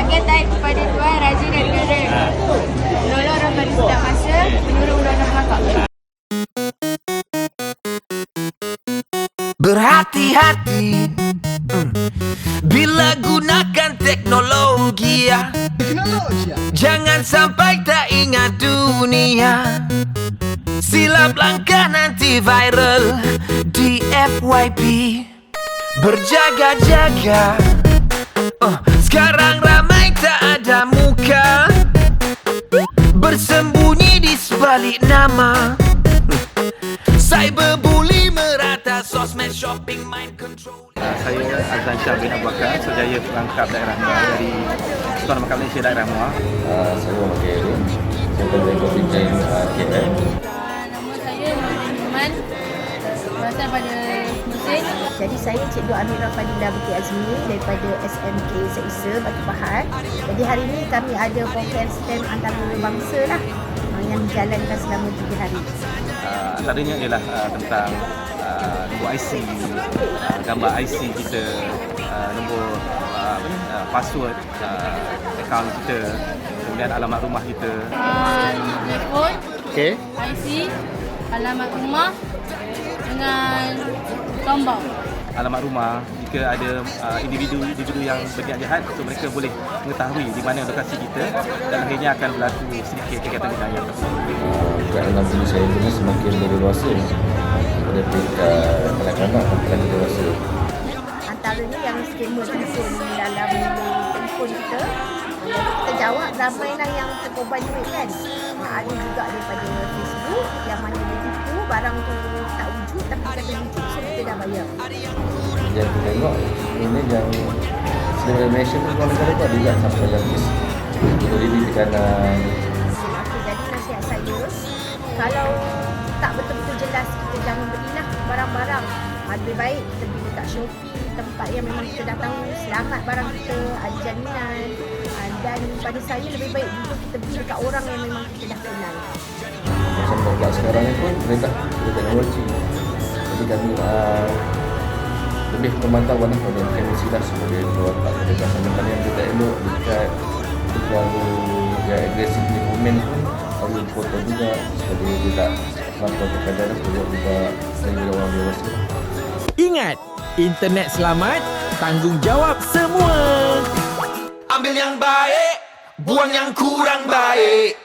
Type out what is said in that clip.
Akan taat kepada Tuan, Raja dan Negara. Menolong orang pada setiap masa, menurut undang-undang berlakak. Berhati-hati bila gunakan teknologi ya. Jangan sampai tak ingat dunia. Silap langkah nanti viral di FYP. Berjaga-jaga, sekarang ramai tak ada muka, bersembunyi di sebalik nama. Cyberbully merata, sosmed, shopping, mind control. Saya Azlan Shah bin Abu Bakar, Sejaya Pelangkap Daerah Muar dari Sultan Mahkamah Malaysia Daerah Muar. Saya Muhammad Khairul, saya dari Komiten KL. Nama saya Nurul Iman, berasal pada Mesin. Jadi saya Cikgu Amirah Fadilah Bukit Azmi daripada SMK Seisa Batu Pahat. Jadi hari ini kami ada conference stand antarabangsa lah yang dijalankan selama 3 hari. Antaranya ialah tentang nombor IC, gambar IC kita, nombor password akaun kita, kemudian alamat rumah kita. Telefon, Okey. IC, alamat rumah dengan gambar. Alamat rumah, jika ada individu yang berniat jahat, so mereka boleh mengetahui di mana lokasi kita dan akhirnya akan berlaku sedikit kegiatan jenayah tersebut. Dalam diri saya ini semakin berleluasa daripada peringkat kanak-kanak dan dewasa. Antaranya yang skema telefon dalam telefon kita, kita jawab ramailah yang terkorban duit kan. Ada juga daripada Facebook yang mana dia tipu barang tu tak wujud tapi kata wujud, so kita dah bayar. Yang kita tengok ini yang seluruh Malaysia pun kalau negara pun ada juga sampai dalam kes bunuh diri tekanan. Okey, jadi nasihat saya, kalau tak betul-betul jelas, kita jangan belilah barang-barang. Lebih baik kita beli kat Shopee, tempat yang memang kita dah tahu selamat barang kita, ada jaminan. Dan pada saya lebih baik untuk kita beli dekat orang yang memang kita dah kenal. Macam tempat sekarang ni pun perintah teknologi. Jadi kami lebih pemantauan pada KMC lah sebagai keluarga kedekatan dengan yang tidak elok dekat terlalu yang agresif di komen pun perlu foto juga supaya dia tak melakukan terkadang perlu juga dengan orang dewasa. Ingat, internet selamat, tanggungjawab semua. Ambil yang baik, buang yang kurang baik.